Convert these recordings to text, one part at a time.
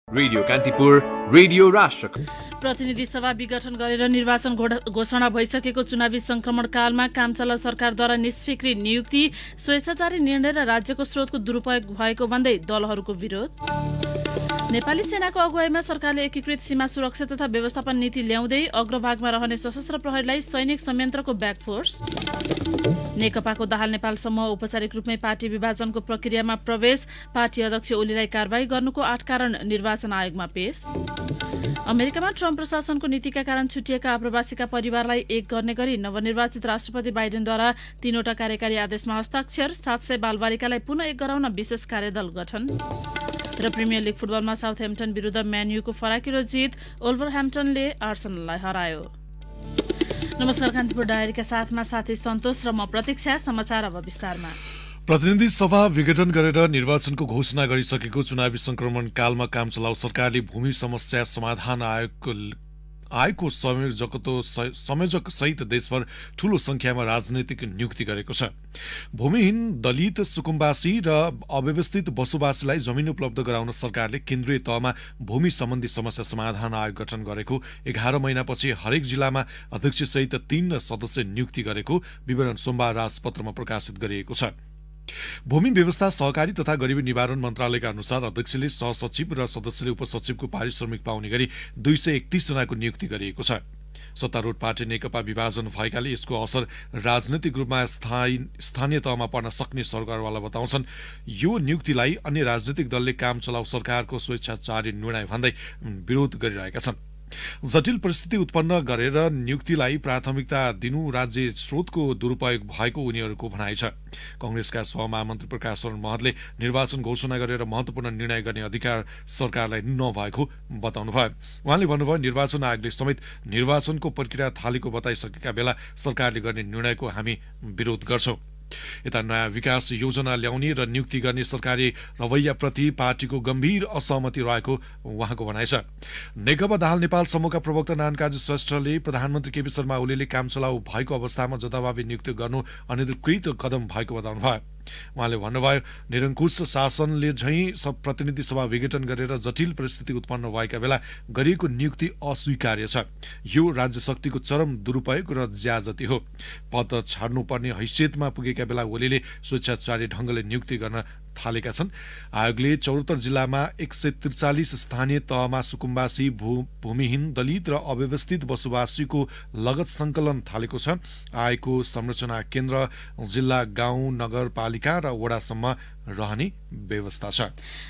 Radio Kantipur, radio राष्ट्र। प्रतिनिधि सभा विघटन गरेर निर्वाचन घोषणा भइसकेको चुनावी संक्रमण कालमा कामचला सरकारद्वारा निष्फिक्री नियुक्ति, स्वेच्छाचारी निर्णय र राज्यको स्रोतको दुरुपयोग भएको भन्दै दलहरूको विरोध। नेपाली सेनाको अगुवाईमा सरकारले एकीकृत सीमा सुरक्षा तथा व्यवस्थापन नीति ल्याउँदै अग्रभागमा रहने सशस्त्र प्रहरीलाई सैनिक संयन्त्रको ब्याकफोर्स। नेकपाको दाहाल नेपाल समूह औपचारिक रूपमै पार्टी विभाजनको प्रक्रियामा प्रवेश, पार्टी अध्यक्ष ओलीलाई कारबाही गर्नुको 8 कारण निर्वाचन आयोगमा पेश। अमेरिकामा ट्रम्प प्रशासनको नीतिका कारण छुटिएका आप्रवासीका परिवारलाई एक गर्ने गरी नवनिर्वाचित राष्ट्रपति बाइडेनद्वारा 3वटा कार्यकारी आदेशमा हस्ताक्षर, 700 बालबालिकालाई पुनः एक गराउन विशेष कार्यदल गठन। र प्रिमियर लिग फुटबलमा साउथह्याम्पटन विरुद्ध म्यानयूको फराकिलो जित, ओल्भरह्याम्पटनले आर्सेनललाई हरायो। नमस्कार, कान्तिपुर डायरीका साथमा साथी सन्तोष र म प्रतीक्षा। समाचार अब विस्तारमा। प्रतिनिधि सभा विघटन गरेर निर्वाचनको घोषणा गरिसकेको चुनावी संक्रमण कालमा काम चलाउ सरकारले भूमि समस्या समाधान आयोगको संयोजक सहित देशभर ठूलो संख्यामा राजनैतिक नियुक्ति गरेको छ। भूमिहीन, दलित, सुकुम्बासी र अव्यवस्थित बसोबासीलाई जमिन उपलब्ध गराउन सरकारले केन्द्रीय तहमा भूमि सम्बन्धी समस्या समाधान आयोग गठन गरेको 11 महिनापछि हरेक जिल्लामा अध्यक्षसहित 3 सदस्य नियुक्ति गरेको विवरण सोमबार राजपत्रमा प्रकाशित गरिएको छ। भूमि व्यवस्था, सहकारी तथा गरिबी निवारण मन्त्रालयका अनुसार अध्यक्षले सहसचिव र सदस्यले उपसचिवको पारिश्रमिक पाउने गरी 231 जनाको नियुक्ति गरिएको छ। सत्तारूढ पार्टी नेकपा विभाजन भएकाले यसको असर राजनैतिक रूपमा स्थानीय तहमा पर्न सक्ने सरकारवाला बताउँछन्। यो नियुक्तिलाई अन्य राजनैतिक दलले काम चलाउ सरकारको स्वेच्छाचारी निर्णय भन्दै विरोध गरिरहेका छन्। जटिल परिस्थिति उत्पन्न गरेर नियुक्तिलाई प्राथमिकता दिनु राज्य स्रोतको दुरुपयोग भएको उनीहरूको भनाइ छ। कंग्रेसका सहमहामन्त्री प्रकाश शरण महतले निर्वाचन घोषणा गरेर महत्वपूर्ण निर्णय गर्ने अधिकार सरकारलाई नभएको बताउनुभयो। उहाँले भन्नुभयो, निर्वाचन आयोगले समेत निर्वाचनको प्रक्रिया थालेको बताइसकेका बेला सरकारले गर्ने निर्णयको हामी विरोध गर्छौं। यता नयाँ विकास योजना ल्याउने र नियुक्ति गर्ने सरकारी रवैयाप्रति पार्टीको गम्भीर असहमति रहेको उहाँको भनाइ छ। नेकपा दाहाल नेपाल समूहका प्रवक्ता नारायण श्रेष्ठले प्रधानमन्त्री केपी शर्मा ओलीले काम चलाउ भएको अवस्थामा जताभावी नियुक्ति गर्नु अनधिकृत कदम भएको बताउनुभयो। उहाँले भन्नुभयो, निरङ्कुश शासनले झैं प्रतिनिधि सभा विघटन गरेर जटिल परिस्थिति उत्पन्न भएका बेला गरिएको नियुक्ति अस्वीकार्य छ। यो राज्य शक्तिको चरम दुरुपयोग र ज्याजती हो। पद छाड्नुपर्ने हैसियतमा पुगेका बेला ओलीले स्वेच्छाचारी ढंगले नियुक्ति गर्न थालेका छन्। आयोगले 74 जिल्लामा 143 स्थानीय तहमा सुकुम्बासी, भूमिहीन, दलित र अव्यवस्थित बसोबासीको लगत संकलन थालेको छ। आयोगको संरचना केन्द्र जिल्ला, गाउँ, नगरपालिका र वडासम्म रहने व्यवस्था छ।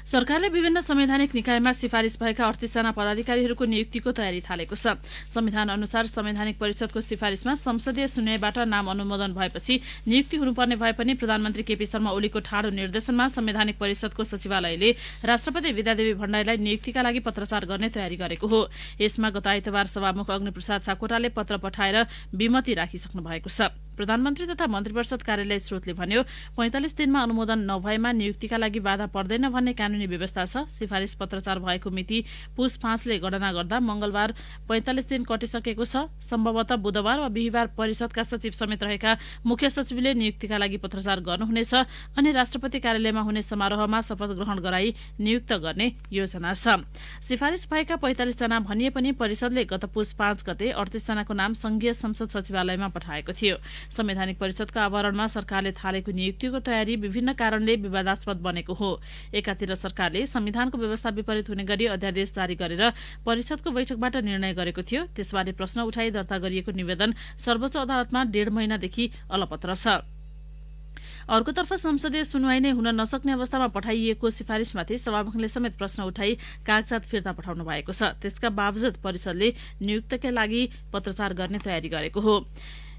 सरकारले विभिन्न संवैधानिक निकायमा सिफारिस भएका 38 जना पदाधिकारीहरूको नियुक्तिको तयारी थालेको छ। संविधान अनुसार संवैधानिक परिषदको सिफारिसमा संसदीय सुनवाईबाट नाम अनुमोदन भएपछि नियुक्ति हुनुपर्ने भए पनि प्रधानमन्त्री केपी शर्मा ओलीको ठाडो निर्देशनमा संवैधानिक परिषदको सचिवालयले राष्ट्रपति विद्यादेवी भण्डारीलाई नियुक्तिका लागि पत्रचार गर्ने तयारी गरेको हो। यसमा गत आइतबार सभामुख अग्निप्रसाद सापकोटाले पत्र पठाएर विमति राखिसक्नु भएको छ। प्रधानमन्त्री तथा मन्त्रीपरिषद कार्यालय स्रोतले भन्यो, 45 दिनमा अनुमोदन नभएमा नियुक्तिका लागि बाधा पर्दैन भन्ने कानूनी व्यवस्था छ। सिफारिस पत्रचार भएको मिति पुस 5ले गणना गर्दा मंगलबार 45 दिन कटिसकेको छ। सम्भवतः बुधबार वा बिहिबार परिषदका सचिव समेत रहेका मुख्य सचिवले नियुक्तिका लागि पत्रचार गर्नुहुनेछ। अनि राष्ट्रपति कार्यालयमा हुने समारोहमा शपथ ग्रहण गराई नियुक्त गर्ने योजना छ। सिफारिस भएका 45 जना भनिए पनि परिषदले गत पुस 5 गते 38 जनाको नाम संघीय संसद सचिवालयमा पठाएको थियो। संवैधानिक परिषदको आवरणमा सरकारले थालेको नियुक्तिको तयारी विभिन्न कारणले विवादास्पद बनेको हो। एकातिर सरकारले संविधानको व्यवस्था विपरीत हुने गरी अध्यादेश जारी गरेर परिषदको बैठकबाट निर्णय गरेको थियो। त्यसबारे प्रश्न उठाई दर्ता गरिएको निवेदन सर्वोच्च अदालतमा 1.5 महिनादेखि अलपत्र छ। अर्कोतर्फ संसदीय सुनवाई नै हुन नसक्ने अवस्थामा पठाइएको सिफारिसमाथि सभामुखले समेत प्रश्न उठाई कागजात फिर्ता पठाउनु भएको छ। त्यसका बावजुद परिषदले नियुक्तिका लागि पत्रचार गर्ने तयारी गरेको हो।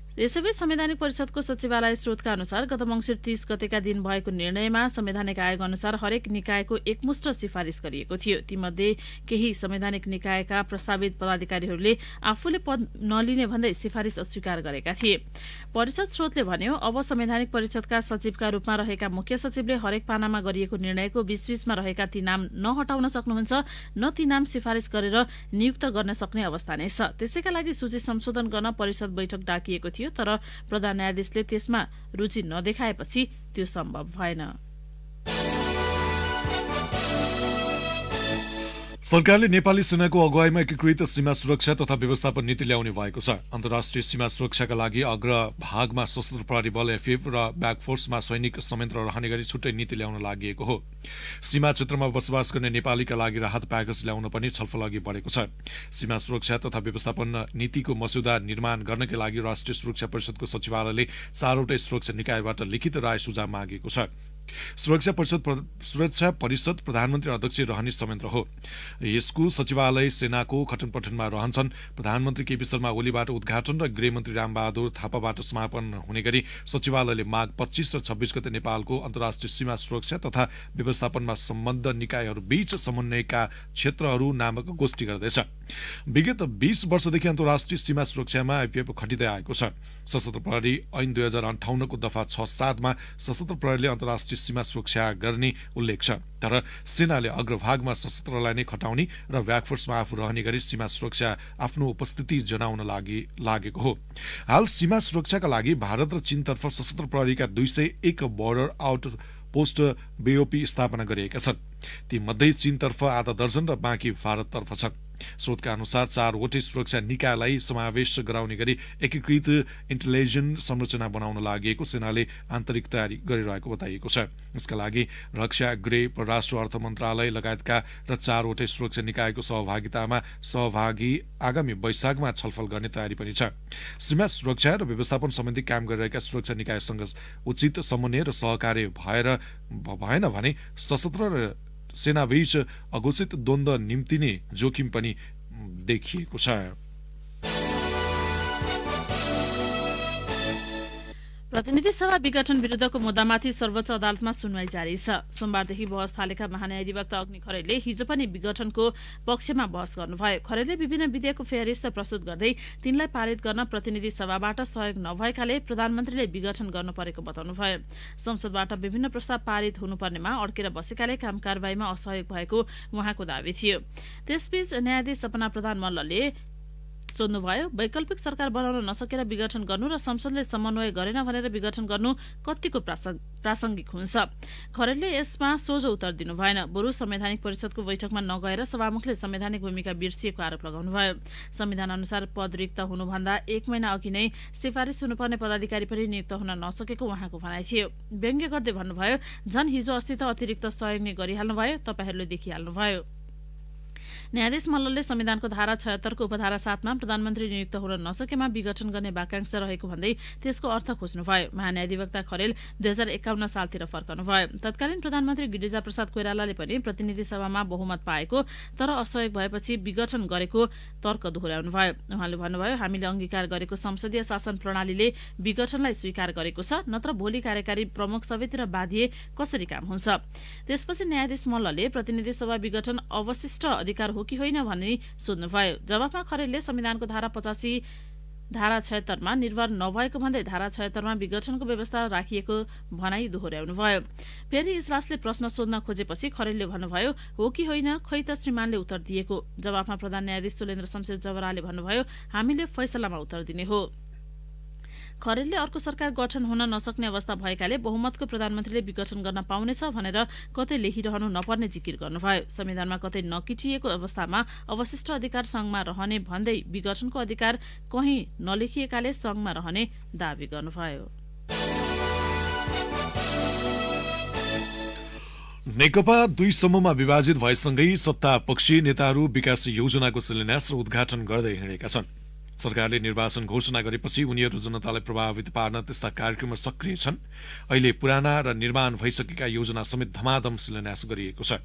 यसैबीच संवैधानिक परिषदको सचिवालय स्रोतका अनुसार गत मंसिर 30 गतेका दिन भएको निर्णयमा संवैधानिक आयोग अनुसार हरेक निकायको एकमुष्ट सिफारिस गरिएको थियो। तीमध्ये केही संवैधानिक निकायका प्रस्तावित पदाधिकारीहरूले आफूले पद नलिने भन्दै सिफारिस अस्वीकार गरेका थिए। परिषद स्रोतले भन्यो, अब संवैधानिक परिषदका सचिवका रूपमा रहेका मुख्य सचिवले हरेक पानामा गरिएको निर्णयको बीचबीचमा रहेका ती नाम नहटाउन सक्नुहुन्छ, न ती नाम सिफारिस गरेर नियुक्त गर्न सक्ने अवस्था नै छ। त्यसैका लागि सूची संशोधन गर्न परिषद बैठक डाकिएको थियो, तर प्रधान न्यायाधीशले त्यसमा रुचि नदेखाएपछि त्यो सम्भव भएन। सरकारले नेपाली सेनाको अगुवाईमा एकीकृत सीमा सुरक्षा तथा व्यवस्थापन नीति ल्याउने भएको छ। अन्तर्राष्ट्रिय सीमा सुरक्षाका लागि अग्रभागमा सशस्त्र प्रहरी बल एफएफ र ब्याकफोर्समा सैनिक संयन्त्र रहने गरी छुट्टै नीति ल्याउन लागि हो। सीमा क्षेत्रमा बसोबास गर्ने नेपालीका लागि राहत प्याकेज ल्याउन पनि छलफल अघि बढेको छ। सीमा सुरक्षा तथा व्यवस्थापन नीतिको मस्यौदा निर्माण गर्नका लागि राष्ट्रिय सुरक्षा परिषदको सचिवालयले 4वटै सुरक्षा निकायबाट लिखित राय सुझाव मागेको छ। सुरक्षा परिषद प्रधानमन्त्री अध्यक्ष रहने संयन्त्र हो। यसको सचिवालय सेनाको खटनपटनमा रहन्छन्। प्रधानमन्त्री केपी शर्मा ओलीबाट उद्घाटन र गृहमन्त्री रामबहादुर थापाबाट समापन हुने गरी सचिवालयले माघ 25 र 26 गते नेपालको अन्तर्राष्ट्रिय सीमा सुरक्षा तथा व्यवस्थापनमा सम्बद्ध निकायहरूबीच समन्वयका क्षेत्रहरू नामक गोष्ठी गर्दैछ। विगत 20 वर्षदेखि अन्तर्राष्ट्रिय सीमा सुरक्षामा आइपिएफ खटिँदै आएको छ। सशस्त्र प्रहरी ऐन 2058 को दफा 6-7 मा सशस्त्र प्रहरीले अन्तर्राष्ट्रिय सीमा सुरक्षा गर्ने उल्लेख छ। तर सेनाले अग्रभागमा सशस्त्रलाई नै खटाउने र ब्याकफोर्समा आफू रहने गरी सीमा सुरक्षा आफ्नो उपस्थिति जनाउन लागेको हो। हाल सीमा सुरक्षाका लागि भारत र चीनतर्फ सशस्त्र प्रहरीका 201 बोर्डर आउट पोस्ट बीओपी स्थापना गरिएका छन्। ती मध्ये चीनतर्फ आधा दर्जन र बाँकी भारततर्फ छन्। स्रोतका अनुसार 4वटै सुरक्षा निकायलाई समावेश गराउने गरी एकीकृत इन्टेलिजेन्स संरचना बनाउन लागि सेनाले आन्तरिक तयारी गरिरहेको बताइएको छ। यसका लागि रक्षा, गृह, परराष्ट्र, अर्थ मन्त्रालय लगायतका र 4वटै सुरक्षा निकायको सहभागितामा आगामी वैशाखमा छलफल गर्ने तयारी पनि छ। सीमा सुरक्षा र व्यवस्थापन सम्बन्धी काम गरिरहेका सुरक्षा निकायसँग उचित समन्वय र सहकार्य भएन भने सशस्त्र र सेनाबीच अघोषित द्वन्द्व निम्तिने जोखिम पनि देखिएको छ। प्रतिनिधि सभा विघटन विरुद्धको मुद्दामाथि सर्वोच्च अदालतमा सुनवाई जारी छ। सोमबारदेखि बहस थालेका महान्यायाधिवक्ता अग्नि खरेलले हिजो पनि विघटनको पक्षमा बहस गर्नुभयो। खरेलले विभिन्न विधेयकको फेहरिस्त प्रस्तुत गर्दै तिनलाई पारित गर्न प्रतिनिधि सभाबाट सहयोग नभएकाले प्रधानमन्त्रीले विघटन गर्नु परेको बताउनुभयो। संसदबाट विभिन्न प्रस्ताव पारित हुनुपर्नेमा अड्केर बसेकाले काम कारबाहीमा असहयोग भएको उहाँको दावी थियो। त्यसबीच न्यायाधीश सपना प्रधान मल्लले सोध्नुभयो, वैकल्पिक सरकार बनाउन नसकेर विघटन गर्नु र संसदले समन्वय गरेन भनेर विघटन गर्नु कतिको प्रासंगिक हुन्छ। खरेलले यसमा सोझो उत्तर दिनु भएन। बरु संवैधानिक परिषदको बैठकमा नगएर सभामुखले संवैधानिक भूमिका बिर्सिएको आरोप लगाउनुभयो। संविधान अनुसार पद रिक्त हुनुभन्दा 1 महिना अघि नै सिफारिस हुनुपर्ने पदाधिकारी पनि नियुक्त हुन नसकेको उहाँको भनाइ थियो। व्यङ्ग्य गर्दै भन्नुभयो, झन हिजो अस्ति त अतिरिक्त सहयोग नै गरिहाल्नुभयो, तपाईहरूले देखिहाल्नुभयो। न्यायाधीश मल्लले संविधानको धारा 76 को उपधारा 7 मा प्रधानमन्त्री नियुक्त हुन नसकेमा विघटन गर्ने वाक्यांश रहेको भन्दै त्यसको अर्थ खोज्नुभयो। महान्यायाधिवक्ता खरेल 2051 सालतिर फर्कनुभयो। तत्कालीन प्रधानमन्त्री गिरिजा प्रसाद कोइरालाले पनि प्रतिनिधि सभामा बहुमत पाएको तर असहयोग भएपछि विघटन गरेको तर्क दोहोर्याउनुभयो। उहाँले भन्नुभयो, हामीले अंगीकार गरेको संसदीय शासन प्रणालीले विघटनलाई स्वीकार गरेको छ, नत्र भोलि कार्यकारी प्रमुख सबैतिर बाधिए कसरी काम हुन्छ। त्यसपछि न्यायाधीश मल्लले प्रतिनिधि सभा विघटन अवशिष्ट अधिकार हो कि होइन भनी सोध्नुभयो। जवाफमा खरेलले संविधानको धारा 85 धारा 76 मा निर्भर नभएको भन्दै धारा 76 मा विघटनको व्यवस्था राखिएको भनाई दोहोर्याउनुभयो। फेरि इजलासले प्रश्न सोध्न खोजेपछि खरेलले भन्नुभयो, हो कि होइन खै त श्रीमानले उत्तर दिएको। जवाफमा प्रधान न्यायाधीश सुलेन्द्र शमशेर जवराले भन्नुभयो, हामीले फैसलामा उत्तर दिने हो। खरेलले अर्को सरकार गठन हुन नसक्ने अवस्था भएकाले बहुमतको प्रधानमन्त्रीले विघटन गर्न पाउनेछ भनेर कतै लेखिरहनु नपर्ने जिकिर गर्नुभयो। संविधानमा कतै नकिटिएको अवस्थामा अवशिष्ट अधिकार संघमा रहने भन्दै विघटनको अधिकार कहीँ नलेखिएकाले संघमा रहने दावी गर्नुभयो। नेकपा 2 समूहमा विभाजित भएसँगै सत्तापक्षी नेताहरू विकास योजनाको शिलान्यास र उद्घाटन गर्दै हिँडेका छन्। सरकारले निर्वाचन घोषणा गरेपछि उनीहरू जनतालाई प्रभावित पार्न त्यस्ता कार्यक्रममा सक्रिय छन्। अहिले पुराना र निर्माण भइसकेका योजना समेत धमाधम शिलान्यास गरिएको छ।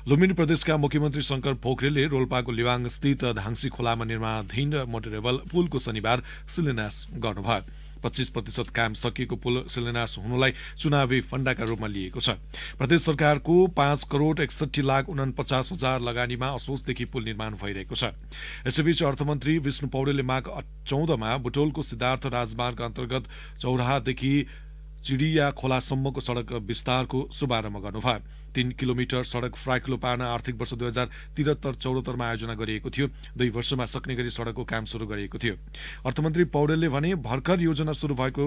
लुम्बिनी प्रदेशका मुख्यमन्त्री शंकर पोखरेलले रोल्पाको लिवाङ स्थित धाङसी खोलामा निर्माणाधीन मोटरेबल पुलको शनिबार शिलान्यास गर्नुभयो। 25% काम सकिएको पुल शिलान्यास हुनुलाई चुनावी फण्डाका रूपमा लिएको छ। प्रदेश सरकारको 5,61,49,000 लगानीमा असोजदेखि पुल निर्माण भइरहेको छ। यसैबीच अर्थमन्त्री विष्णु पौडेलले माघ 14 मा बुटोलको सिद्धार्थ राजमार्ग अन्तर्गत चौराहादेखि चिडिया खोलासम्मको सड़क विस्तारको शुभारम्भ गर्नुभयो। 3 किलोमिटर सडक फ्राकिलो पार्न आर्थिक वर्ष 2073-74 आयोजना गरिएको थियो। 2 वर्षमा सक्ने गरी सडकको काम सुरु गरिएको थियो। अर्थमन्त्री पौडेलले भने भर्खर योजना सुरु भएको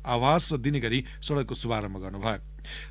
आवास दिने गरी सडकको शुभारम्भ गर्नुभयो।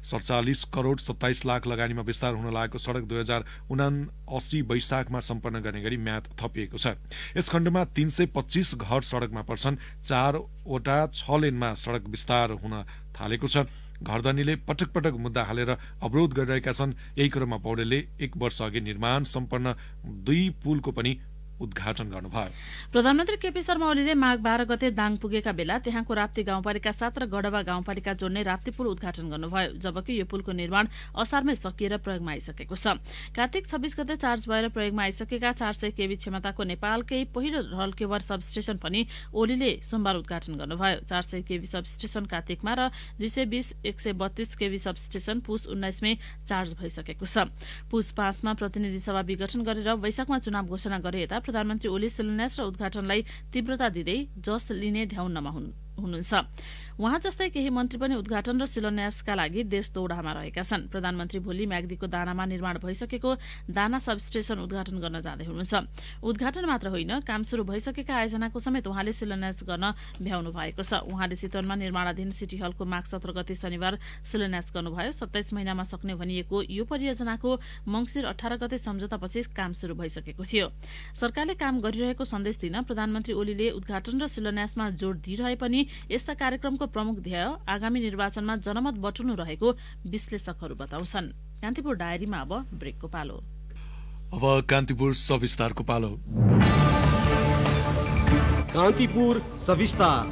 47 करोड 27 लाख लगानीमा विस्तार हुन लागेको सडक 2079 वैशाखमा सम्पन्न गर्ने गरी म्याद थपिएको छ। यस खण्डमा 325 घर सडकमा पर्छन्। 4 वटा 6 लेनमा सडक विस्तार हुन थालेको छ। घरधनीले पटक पटक मुद्दा हालेर अवरोध गरिरहेका छन्। यही क्रममा पौडेलले 1 वर्ष अघि निर्माण सम्पन्न 2 पुलको पनि उद्घाटन गर्नुभयो। प्रधानमन्त्री केपी शर्मा ओलीले माघ 12 गते दाङ पुगेका बेला त्यहाँको राप्ती गाउँपालिका 7 र गडवा गाउँपालिका जोड्ने राप्ती पुल उद्घाटन गर्नुभयो, जबकि यो पुलको निर्माण असारमै सकिएर प्रयोगमा आइसकेको छ। कार्तिक 26 गते चार्ज भएर प्रयोगमा आइसकेका 400 केभी क्षमताको नेपालकै पहिलो रलकेवर सबस्टेशन पनि ओलीले सोमबार उद्घाटन गर्नुभयो। 400 केभी सबस्टेशन कार्तिकमा र 220-132 केभी सबस्टेशन पुस 19 मै चार्ज भइसकेको छ। पुस 5 मा प्रतिनिधि सभा विघटन गरेर वैशाखमा चुनाव घोषणा गरे यता प्रधानमन्त्री ओली शिलान्यास र उद्घाटनलाई तीव्रता दिँदै जस लिने ध्याउनमा हुनुहुन्छ। उहाँ जस्तै केही मन्त्री पनि उद्घाटन र शिलान्यासका लागि देश दौडामा रहेका छन्। प्रधानमन्त्री भोलि म्याग्दीको दानामा निर्माण भइसकेको दाना सबस्टेशन उद्घाटन गर्न जाँदै हुनुहुन्छ। उद्घाटन मात्र होइन, काम सुरु भइसकेका आयोजनाको समेत उहाँले शिलान्यास गर्न भ्याउनु भएको छ। उहाँले चितवनमा निर्माणाधीन सिटी हलको माघ 17 गते शनिबार शिलान्यास गर्नुभयो। 27 महिनामा सक्ने भनिएको यो परियोजनाको मङ्सिर 18 गते सम्झौतापछि काम सुरु भइसकेको थियो। सरकारले काम गरिरहेको सन्देश दिन प्रधानमन्त्री ओलीले उद्घाटन र शिलान्यासमा जोड दिइरहे पनि यस्ता कार्यक्रमको प्रमुख ध्येय आगामी निर्वाचनमा जनमत बटुल्नु रहेको विश्लेषकहरू बताउँछन्। कान्तिपुर डायरीमा अब ब्रेकको पालो। अब कान्तिपुर सविस्तारको पालो। कान्तिपुर सविस्तार।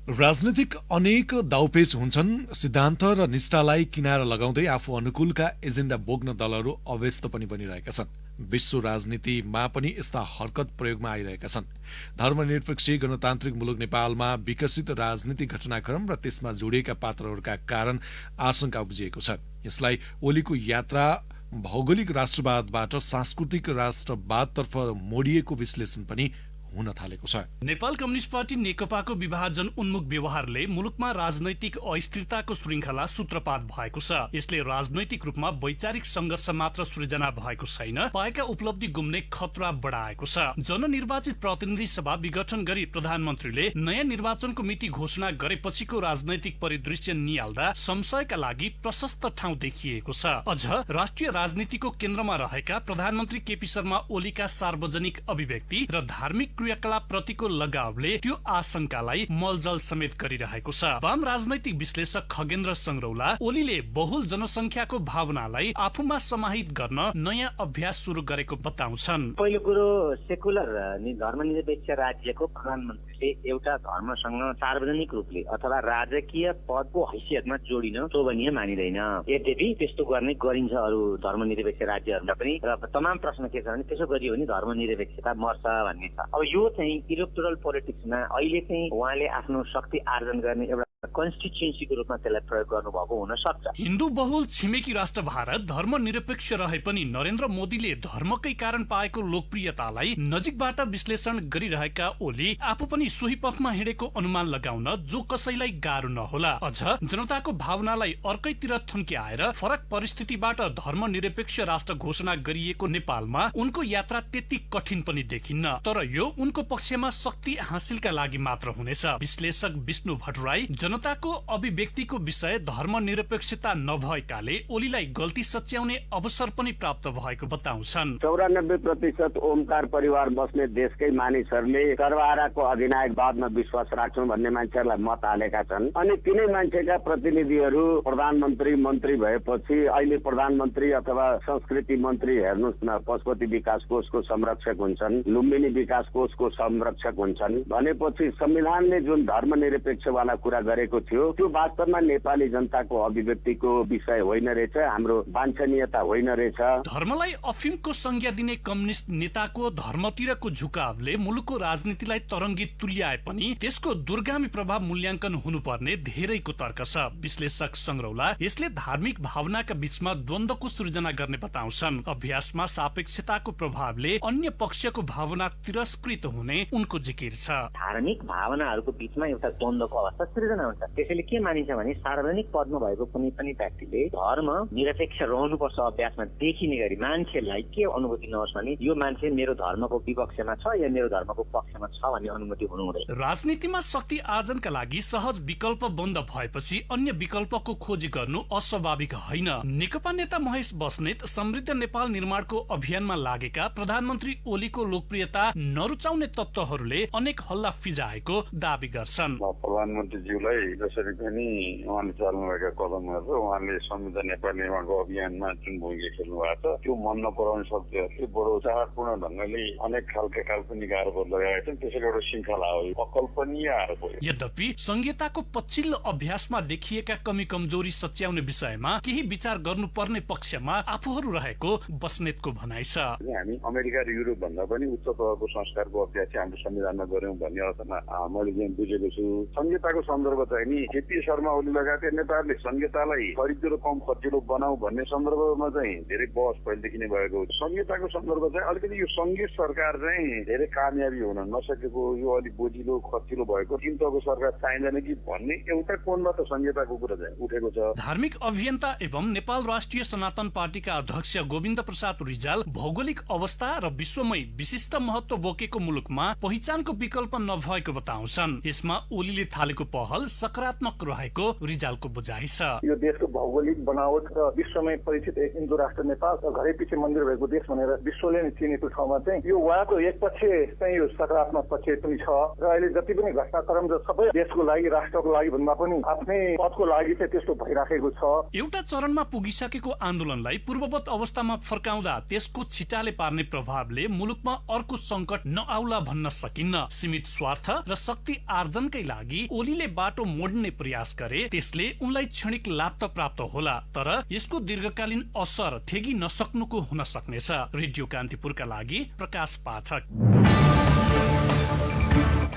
राजनीतिक अनेक दाउपेच हुन्छन्। सिद्धान्त र निष्ठालाई किनारा लगाउँदै आफू अनुकूलका एजेन्डा बोक्न दलहरू अव्यस्त पनि बनिरहेका छन्। विश्व राजनीतिमा पनि यस्ता हरकत प्रयोगमा आइरहेका छन्। धर्मनिरपेक्ष गणतान्त्रिक मुलुक नेपालमा विकसित राजनीतिक घटनाक्रम र त्यसमा जोडिएका पात्रहरूका कारण आशंका उब्जिएको छ। यसलाई ओलीको यात्रा भौगोलिक राष्ट्रवादबाट सांस्कृतिक राष्ट्रवादतर्फ मोडिएको विश्लेषण पनि हुन थालेको छ। नेपाल कम्युनिस्ट पार्टी नेकपाको विभाजन उन्मुख व्यवहारले मुलुकमा राजनैतिक अस्थिरताको श्रृंखला सूत्रपात भएको छ। यसले राजनैतिक रूपमा वैचारिक संघर्ष मात्र सृजना भएको छैन, पाएका उपलब्धि गुम्ने खतरा बढाएको छ। जननिर्वाचित प्रतिनिधि सभा विघटन गरी प्रधानमन्त्रीले नयाँ निर्वाचनको मिति घोषणा गरेपछिको राजनैतिक परिदृश्य निहाल्दा संशयका लागि प्रशस्त ठाउँ देखिएको छ। अझ राष्ट्रिय राजनीतिको केन्द्रमा रहेका प्रधानमन्त्री केपी शर्मा ओलीका सार्वजनिक अभिव्यक्ति र धार्मिक क्रियाकलाप प्रतिको लगावले त्यो आशंकालाई मलजल समेत गरिरहेको छ। वाम राजनैतिक विश्लेषक खगेन्द्र संग्रौला ओलीले बहुल जनसंख्याको भावनालाई आफूमा समाहित गर्न नयाँ अभ्यास सुरु गरेको बताउँछन्। पहिलो कुरो, सेकुलर धर्मनिरपेक्ष राज्यको प्रधानमन्त्रीले एउटा धर्मसँग सार्वजनिक रूपले अथवा राजकीय पदको हैसियतमा जोडिन शोभनीय मानिँदैन। यद्यपि त्यस्तो गर्ने गरिन्छ अरू धर्मनिरपेक्ष राज्यहरूमा पनि। र तमाम प्रश्न के छ भने त्यसो गरियो भने धर्मनिरपेक्षता मर्छ भन्ने छ। अब यो चाहिँ इलेक्टोरल पोलिटिक्समा अहिले चाहिँ उहाँले आफ्नो शक्ति आर्जन गर्ने एउटा कन्स्टिट्युएन्सीको रूपमा त्यसलाई प्रयोग गर्नुभएको हुन सक्छ। हिन्दू बहुल छिमेकी राष्ट्र भारत धर्मनिरपेक्ष रहे पनि नरेन्द्र मोदीले धर्मकै कारण पाएको लोकप्रियतालाई नजिकबाट विश्लेषण गरिरहेका ओली आफू पनि सोही पथमा हिँडेको अनुमान लगाउन जो कसैलाई गाह्रो नहोला। अझ जनताको भावनालाई अर्कैतिर थन्क्याएर फरक परिस्थितिबाट धर्मनिरपेक्ष राष्ट्र घोषणा गरिएको नेपालमा उनको यात्रा त्यति कठिन पनि देखिन्न। तर यो उनको पक्षमा शक्ति हासिलका लागि मात्र हुनेछ। विश्लेषक विष्णु भट्टराई जनताको अभिव्यक्तिको विषय धर्मनिरपेक्षता नभएकाले ओलीलाई गल्ती सच्याउने अवसर पनि प्राप्त भएको बताउँछन्। 94% ओमकार परिवार बस्ने देशकै मानिसहरूले सर्वहाराको अधिनायकवादमा विश्वास राख्छौं भन्ने मान्छेहरूलाई मत हालेका छन्। अनि तिनै मान्छेका प्रतिनिधिहरू प्रधानमन्त्री मन्त्री भएपछि अहिले प्रधानमन्त्री अथवा संस्कृति मन्त्री हेर्नुहोस् न, पशुपति विकास कोषको संरक्षक हुन्छन्, लुम्बिनी विकास कोषको संरक्षक हुन्छन् भनेपछि संविधानले जुन धर्मनिरपेक्षवाला कुरा गरेको थियो त्यो वास्तवमा नेपाली जनताको अभिव्यक्तिको विषय होइन रहेछ, हाम्रो वाञ्छनीयता होइन रहेछ। धर्मलाई अफिमको संज्ञा दिने कम्युनिस्ट नेताको धर्मतिरको झुकावले मुलुकको राजनीतिलाई तरङ्गित तुल्याए पनि त्यसको दूरगामी प्रभाव मूल्याङ्कन हुनुपर्ने धेरैको तर्क छ। विश्लेषक संग्रौला यसले धार्मिक भावनाका बीचमा द्वन्द्वको सृजना गर्ने बताउँछन्। अभ्यासमा सापेक्षताको प्रभावले अन्य पक्षको भावना तिरस्कृत हुने उनको जिकिर छ। धार्मिक भावनाहरूको बीचमा एउटा द्वन्द्वको अवस्था सृजना हुन्छ। हुन्छ। त्यसैले के मानिन्छ भने सार्वजनिक पदमा भएको कुनै पनि व्यक्तिले धर्म निरपेक्ष रहनुपर्छ अभ्यासमा देखिने गरी मान्छेलाई के अनुभूति नहोस् भने यो मान्छे मेरो धर्मको विपक्षमा छ या मेरो धर्मको पक्षमा छ भन्ने अनुभूति हुनु हुँदैन। राजनीतिमा शक्ति आर्जनका लागि सहज विकल्प बन्द भएपछि अन्य विकल्पको खोजी गर्नु अस्वाभाविक होइन। नेकपा नेता महेश बस्नेत समृद्ध नेपाल निर्माणको अभियानमा लागेका प्रधानमन्त्री ओलीको लोकप्रियता नरुचाउने तत्त्वहरूले अनेक हल्ला फिजाएको दावी गर्छन्। प्रधानमन्त्रीज्यूलाई जसरी पनि उहाँले चाल्नुभएका कदमहरू उहाँले संविधान नेपाल निर्माणको अभियानमा जुन भूमिका खेल्नु भएको छ त्यो मन नपराउने शक्तिहरूले बडो चाडपूर्ण ढङ्गले अनेक खालका काल्पनिक आरोपहरू लगाएका छन्। त्यसैले एउटा श्रृङ्खला हो, अकल्पनीय आरोप हो। यद्यपि संहिताको पछिल्लो अभ्यासमा देखिएका कमी कमजोरी सच्याउने विषयमा केही विचार गर्नुपर्ने पक्षमा आफूहरू रहेको बस्नेतको भनाइ छ। हामी अमेरिका र युरोप भन्दा पनि उच्च तहको संस्कारको अभ्यास चाहिँ हाम्रो संविधानमा गर्यौं भन्ने अर्थमा मैले चाहिँ बुझेको छु। संहिताको सन्दर्भ चाहिँ नि केपी शर्मा ओली लगायत नेताहरूले संहितालाई खरिदो र कम खर्चिलो बनाऊ भन्ने सन्दर्भमा चाहिँ धेरै बहस पहिलेदेखि नै भएको हो। संहिताको सन्दर्भ चाहिँ अलिकति यो संघीय सरकार चाहिँ धेरै कामयाबी हुन नसकेको, यो अलिक बोजिलो खर्चिलो भएको तीन तहको सरकार चाहिँदैन कि भन्ने एउटा कोणबाट संहिताको कुरा चाहिँ उठेको छ। धार्मिक अभियन्ता एवं नेपाल राष्ट्रिय सनातन पार्टीका अध्यक्ष गोविन्द प्रसाद रिजाल भौगोलिक अवस्था र विश्वमै विशिष्ट महत्व बोकेको मुलुकमा पहिचानको विकल्प नभएको बताउँछन्। यसमा ओलीले थालेको पहल सकारात्मक रहेको रिजालको बुझाइ छ। यो देशको भौगोलिक बनावट र विश्वमै परिचित एक हिन्दू राष्ट्र नेपाल र घरै पछि मन्दिर भएको देश भनेर विश्वले नै चिनेको ठाउँमा चाहिँ यो उहाँको एक पक्ष चाहिँ यो सकारात्मक पक्ष पनि छ र अहिले जति पनि घटनाक्रम र सबै देशको लागि राष्ट्रको लागि भन्दा पनि आफ्नै पदको लागि चाहिँ त्यस्तो भइराखेको छ। एउटा चरणमा पुगिसकेको आन्दोलनलाई पूर्ववत अवस्थामा फर्काउँदा त्यसको छिटाले पार्ने प्रभावले मुलुकमा अर्को संकट नआउला भन्न सकिन्न। सीमित स्वार्थ र शक्ति आर्जनकै लागि ओलीले बाटो मोड्ने प्रयास गरे त्यसले उनलाई क्षणिक लाभ त प्राप्त होला, तर यसको दीर्घकालीन असर थेगी नसक्नुको हुन सक्नेछ। रेडियो कान्तिपुरका लागि प्रकाश पाठक।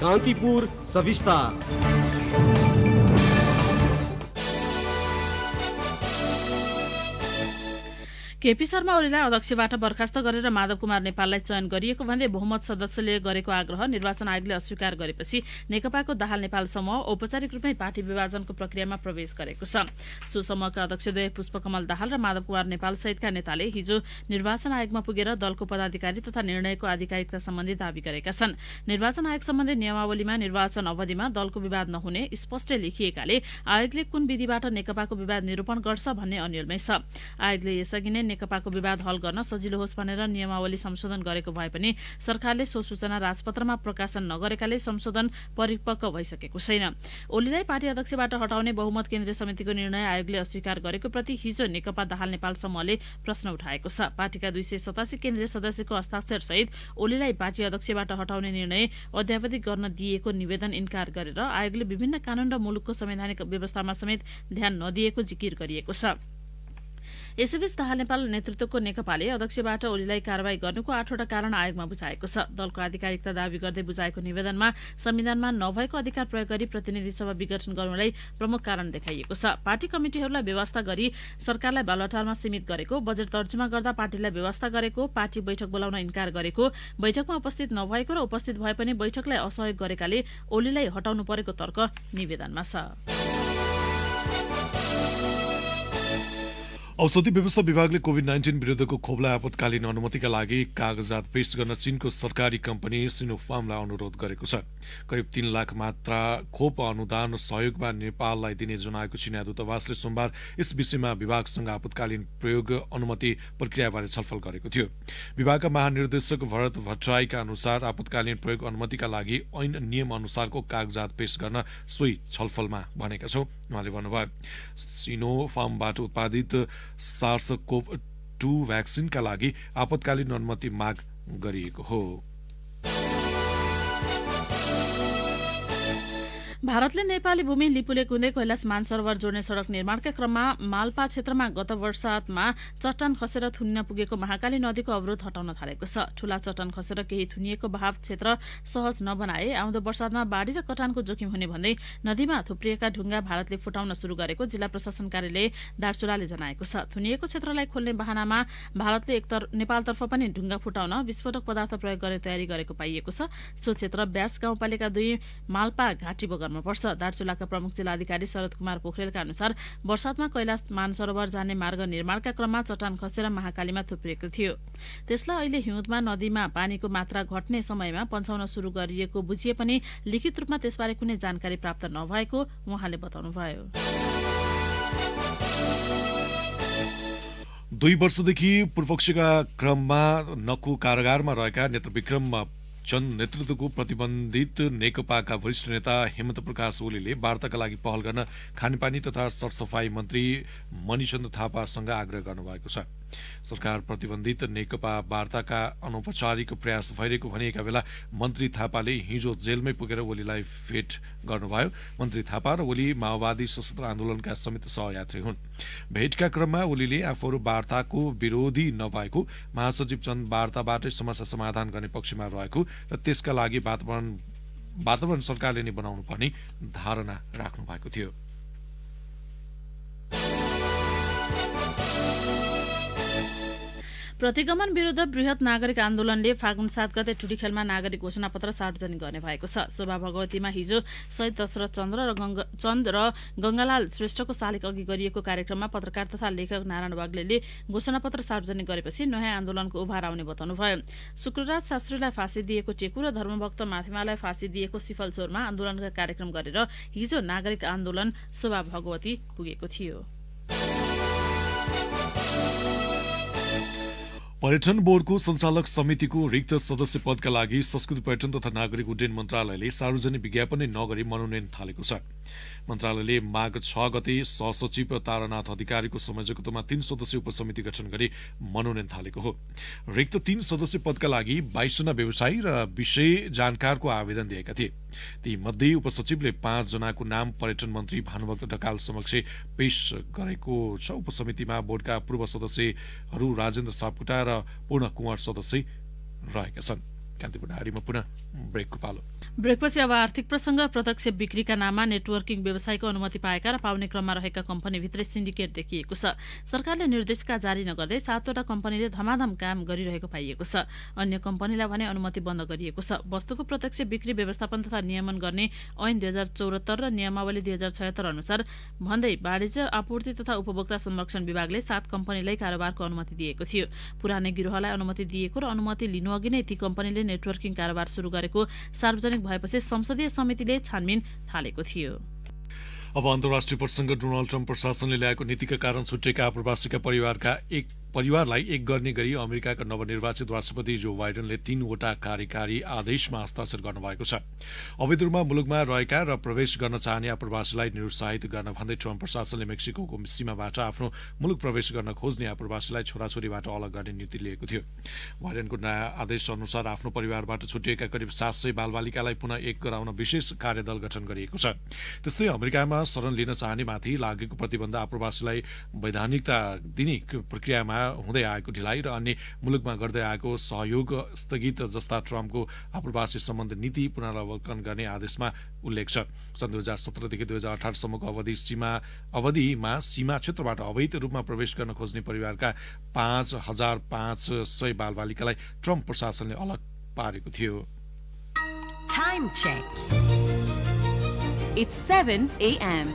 कान्तिपुर सविस्तार। केपी शर्मा ओलीलाई अध्यक्षबाट बर्खास्त गरेर माधव कुमार नेपाललाई चयन गरिएको भन्दै बहुमत सदस्यले गरेको आग्रह निर्वाचन आयोगले अस्वीकार गरेपछि नेकपाको दाहाल नेपाल समूह औपचारिक रूपमै पार्टी विभाजनको प्रक्रियामा प्रवेश गरेको छ। सो समूहका अध्यक्षद्वय पुष्पकमल दाहाल र माधव कुमार नेपाल सहितका नेताले हिजो निर्वाचन आयोगमा पुगेर दलको पदाधिकारी तथा निर्णयको आधिकारिकता सम्बन्धी दावी गरेका छन्। निर्वाचन आयोग सम्बन्धी नियमावलीमा निर्वाचन अवधिमा दलको विवाद नहुने स्पष्ट लेखिएकाले आयोगले कुन विधिबाट नेकपाको विवाद निरूपण गर्छ भन्ने अन्यलमै छ। आयोगले यसअघि नै नेकपाको विवाद हल गर्न सजिलो होस् भनेर नियमावली संशोधन गरेको भए पनि सरकारले सो सूचना राजपत्रमा प्रकाशन नगरेकाले संशोधन परिपक्व भइसकेको छैन। ओलीलाई पार्टी अध्यक्षबाट हटाउने बहुमत केन्द्रीय समितिको निर्णय आयोगले अस्वीकार गरेको प्रति हिजो नेकपा दाहाल नेपाल समूहले प्रश्न उठाएको छ। पार्टीका 287 केन्द्रीय सदस्यको हस्ताक्षर सहित ओलीलाई पार्टी अध्यक्षबाट हटाउने निर्णय अध्यावधि गर्न दिएको निवेदन इन्कार गरेर आयोगले विभिन्न कानून र मुलुकको संवैधानिक व्यवस्थामा समेत ध्यान नदिएको जिकिर गरिएको छ। यसैबीच दाहाल नेपाल नेतृत्वको नेकपाले अध्यक्षबाट ओलीलाई कारवाही गर्नुको 8वटा कारण आयोगमा बुझाएको छ। दलको आधिकारिकता दावी गर्दै बुझाएको निवेदनमा संविधानमा नभएको अधिकार प्रयोग गरी प्रतिनिधि सभा विघटन गर्नुलाई प्रमुख कारण देखाइएको छ। पार्टी कमिटिहरूलाई व्यवस्था गरी सरकारलाई बालुवाटारमा सीमित गरेको, बजेट तर्जुमा गर्दा पार्टीलाई व्यवस्था गरेको, पार्टी बैठक बोलाउन इन्कार गरेको, बैठकमा उपस्थित नभएको र उपस्थित भए पनि बैठकलाई असहयोग गरेकाले ओलीलाई हटाउनु परेको तर्क निवेदनमा छ। औषधि व्यवस्था विभागले कोभिड-19 विरुद्धको खोपलाई आपतकालीन अनुमतिका लागि कागजात पेश गर्न चीनको सरकारी कम्पनी सिनोफार्मलाई अनुरोध गरेको छ। करिब 3 लाख मात्रा खोप अनुदान सहयोगमा नेपाललाई दिने जनाएको चीनिया दूतावासले सोमबार यस विषयमा विभागसँग आपतकालीन प्रयोग अनुमति प्रक्रियाबारे छलफल गरेको थियो। विभागका महानिर्देशक भरत भट्टराईका अनुसार आपतकालीन प्रयोग अनुमतिका लागि ऐन नियम अनुसारको कागजात पेश गर्न सोही छलफलमा भनेका छौं। उहाँले भन्नुभयो सिनोफार्मबाट उत्पादित SARS-CoV-2 भ्याक्सिनका लागि आपतकालीन अनुमति माग गरिएको हो। भारतले नेपाली भूमि लिपुले कुँदै कैलाश मानसरोवर जोड्ने सड़क निर्माणका क्रममा माल्पा क्षेत्रमा गत वर्षातमा चट्टान खसेर थुनिन पुगेको महाकाली नदीको अवरोध हटाउन थालेको छ। ठूला चट्टान खसेर केही थुनिएको बहाव क्षेत्र सहज नबनाए आउँदो वर्षातमा बाढी र कटानको जोखिम हुने भन्दै नदीमा थुप्रिएका ढुङ्गा भारतले फुटाउन शुरू गरेको जिल्ला प्रशासन कार्यालय दार्चुलाले जनाएको छ। थुनिएको क्षेत्रलाई खोल्ने बहानामा भारतले नेपालतर्फ पनि ढुङ्गा फुटाउन विस्फोटक पदार्थ प्रयोग गर्ने तयारी गरेको पाइएको छ। सो क्षेत्र व्यास गाउँपालिका 2 माल्पा घाटी बगर गर्नुपर्छ। दार्चुलाका प्रमुख जिल्ला अधिकारी शरद कुमार पोखरेलका अनुसार वर्षातमा कैलाश मानसरोवर जाने मार्ग निर्माणका क्रममा चट्टान खसेर महाकालीमा थुप्रिएको थियो। त्यसलाई अहिले हिउँदमा नदीमा पानीको मात्रा घट्ने समयमा पन्छाउन सुरु गरिएको बुझिए पनि लिखित रूपमा त्यसबारे कुनै जानकारी प्राप्त नभएको उहाँले बताउनुभयो। 2 वर्षदेखि पूर्वपक्षका क्रममा नक्कु कारागारमा रहेका नेत्रविक्रम चन्द नेतृत्वको प्रतिबन्धित नेकपाका वरिष्ठ नेता हेमन्त प्रकाश ओलीले वार्ताका लागि पहल गर्न खानेपानी तथा सरसफाई मन्त्री मणिचन्द्र थापासँग आग्रह गर्नुभएको छ। सरकार प्रतिबन्धित नेकपा वार्ताका अनौपचारिक प्रयास भइरहेको भनिएका बेला मन्त्री थापाले हिजो जेलमै पुगेर ओलीलाई भेट गर्नुभयो। मन्त्री थापा र ओली माओवादी सशस्त्र आन्दोलनका संयुक्त सहयात्री हुन्। भेटका क्रममा ओलीले आफूहरू वार्ताको विरोधी नभएको, महासचिव चन्द वार्ताबाटै समस्या समाधान गर्ने पक्षमा रहेको र त्यसका लागि वातावरण सरकारले नै बनाउनु पर्ने धारणा राख्नु भएको थियो। प्रतिगमन विरुद्ध बृहत नागरिक आन्दोलनले फागुन 7 गते टुटीखेलमा नागरिक घोषणापत्र सार्वजनिक गर्ने भएको छ। शोभा भगवतीमा हिजो शहीद दशरथ चन्द र गंगालाल श्रेष्ठको शालिग अघि गरिएको कार्यक्रममा पत्रकार तथा लेखक नारायण वाग्लेले घोषणापत्र सार्वजनिक गरेपछि नयाँ आन्दोलनको उभार आउने बताउनुभयो। शुक्रराज शास्त्रीलाई फाँसी दिएको टेकु र धर्मभक्त माथिमालाई फाँसी दिएको सिफलचोरमा आन्दोलनका कार्यक्रम गरेर हिजो नागरिक आन्दोलन शोभा भगवती पुगेको थियो। पर्यटन बोर्डको सञ्चालक समितिको रिक्त सदस्य पदका लागि संस्कृति पर्यटन तथा नागरिक उड्डयन मन्त्रालयले सार्वजनिक विज्ञापन नै नगरी मनोनयन थालेको छ। मन्त्रालयले माघ 6 गते सहसचिव तारानाथ अधिकारीको संयोजकत्वमा 3 सदस्यीय उपसमिति गठन गरी मनोनयन थालेको हो। रिक्त 3 सदस्य पदका लागि 22 जना व्यवसायी र विषय जानकारको आवेदन दिएका थिए। ती मध्ये उपसचिवले 5 जनाको नाम पर्यटन मन्त्री भानुभक्त ढकाल समक्ष पेश गरेको छ। उपसमितिमा बोर्डका पूर्व सदस्यहरू राजेन्द्र सापकोटा र पूर्ण कुँवर सदस्य रहेका छन्। कान्तिपुर ढाडीमा पुनः ब्रेकको पालो। ब्रेकपछि अब आर्थिक प्रसंग। प्रत्यक्ष बिक्रीका नाममा नेटवर्किङ व्यवसायको अनुमति पाएका र पाउने क्रममा रहेका कम्पनीभित्रै सिन्डिकेट देखिएको छ। सरकारले निर्देशिका जारी नगर्दै 7 वटा कम्पनीले धमाधम काम गरिरहेको पाइएको छ। अन्य कम्पनीलाई भने अनुमति बन्द गरिएको छ। वस्तुको प्रत्यक्ष बिक्री व्यवस्थापन तथा नियमन गर्ने ऐन 2074 र नियमावली 2076 अनुसार भन्दै वाणिज्य आपूर्ति तथा उपभोक्ता संरक्षण विभागले 7 कम्पनीलाई कारोबारको अनुमति दिएको थियो। पुरानै गिरोहलाई अनुमति दिएको र अनुमति लिनुअघि नै ती कम्पनीले नेटवर्किङ कारोबार सुरु गरेको सार्वजनिक भएपछि संसदीय समितिले छानबिन थालेको थियो। अब अन्तर्राष्ट्रिय प्रसंग। डोनाल्ड ट्रम्प प्रशासनले ल्याएको नीतिका कारण छुटेका आप्रवासीका परिवारलाई एक गर्ने गरी अमेरिकाका नवनिर्वाचित राष्ट्रपति जो बाइडेनले 3 वटा कार्यकारी आदेशमा हस्ताक्षर गर्नुभएको छ। अवैध रूपमा मुलुकमा रहेका र प्रवेश गर्न चाहने आप्रवासीलाई निरुत्साहित गर्न भन्दै ट्रम्प प्रशासनले मेक्सिकोको सीमाबाट आफ्नो मुलुक प्रवेश गर्न खोज्ने आप्रवासीलाई छोराछोरीबाट अलग गर्ने नीति लिएको थियो। बाइडेनको नयाँ आदेश अनुसार आफ्नो परिवारबाट छुटिएका करिब 700 बालबालिकालाई पुनः एक गराउन विशेष कार्यदल गठन गरिएको छ। त्यस्तै अमेरिकामा शरण लिन चाहनेमाथि लागेको प्रतिबन्ध, आप्रवासीलाई वैधानिकता दिने प्रक्रियामा हुँदै आएको ढिलाइ र अन्य मुलुकमा गर्दै आएको सहयोग स्थगित जस्ता ट्रम्पको आप्रवासी सम्बन्धी नीति पुनरावलोकन गर्ने आदेशमा उल्लेख छ। सन् 2017 देखि 2018 सम्मको अवधिमा सीमा क्षेत्रबाट अवैध रूपमा प्रवेश गर्न खोज्ने परिवारका 5500 बालबालिकालाई ट्रम्प प्रशासनले अलग पारेको थियो। Time check. It's 7 a.m.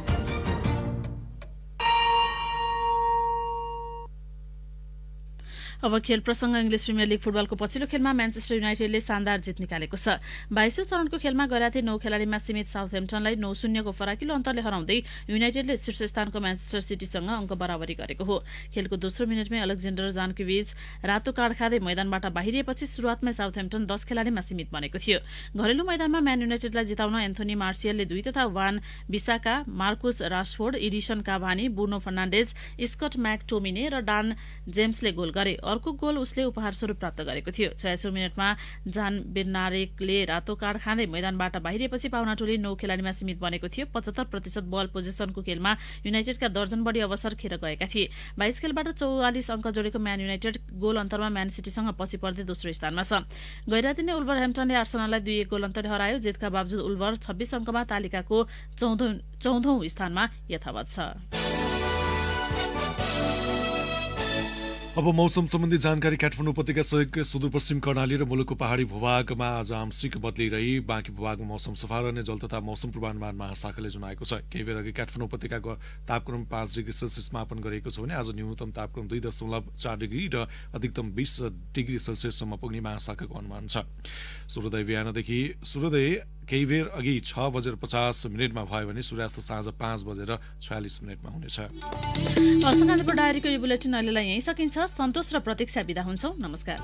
अब खेल प्रसंग। इंग्लिश प्रिमियर लीग फुटबलको पछिल्लो खेलमा म्यानचेस्टर युनाइटेडले शानदार जित निकालेको छ। 22औं चरणको खेलमा गैराती 9 खेलाडीमा सीमित साउथह्याम्पटनलाई 9-0 को फराकिलो अन्तरले हराउँदै युनाइटेडले शीर्ष स्थानको म्यानचेस्टर सिटीसँग अंक बराबरी गरेको हो। खेलको दोस्रो मिनेटमै अलेक्जेन्डर जानकोभिच रातो कार्ड खाँदै मैदानबाट बाहिरिएपछि सुरुवातमै साउथह्याम्पटन 10 खेलाडीमा सीमित बनेको थियो। घरेलु मैदानमा म्यान युनाइटेडलाई जिताउन एन्थोनी मार्सियलले 2 तथा Wan Bissaka, Marcus Rashford, Edinson Cavani, Bruno Fernandes, Scott McTominay र डान जेम्सले गोल गरे। अर्को गोल उसले उपहार स्वरूप प्राप्त गरेको थियो। 86औं मिनेटमा जान बेर्नारेकले रातो कार्ड खाँदै मैदानबाट बाहिरिएपछि पाउना टोली 9 खेलाडीमा सीमित बनेको थियो। 75% बल पोजिसनको खेलमा युनाइटेडका दर्जन बढी अवसर खेर गएका थिए। 22 खेलबाट 44 अंक जोडेको म्यान युनाइटेड गोल अन्तरमा म्यान सिटीसँग पछि पर्दै दोस्रो स्थानमा छ। गैरातीले वुल्भरह्याम्पटनले आर्सेनललाई 2-1 गोल अन्तरले हरायो। जितका बावजुद वुल्भर 26 अंकमा तालिकाको 14औं स्थानमा यथावत छ। अब मौसम सम्बन्धी जानकारी काठमाडौँ उपत्यका सहित सुदूरपश्चिम कर्णाली र मुलुकको पहाडी भूभागमा आज आंशिक बदली रही बाँकी भूभागमा मौसम सफा रहने जल तथा मौसम पूर्वानुमान महाशाखाले जनाएको छ। केही बेर अघि काठमाडौँ उपत्यकाको तापक्रम 5 डिग्री सेल्सियस मापन गरेको छ भने आज न्यूनतम तापक्रम 2.4 डिग्री र अधिकतम 20 डिग्री सेल्सियससम्म पुग्ने महाशाखाको अनुमान छ। सूर्योदय बिहानदेखि केही बेर अघि 6:50 भयो भने सूर्यास्त साँझ 5:46 हुनेछ। अर्सकान्तपुर डायरीको यो बुलेटिन अहिलेलाई यही सकिन्छ। सन्तोष र प्रतीक्षा बिदा हुन्छौँ। नमस्कार।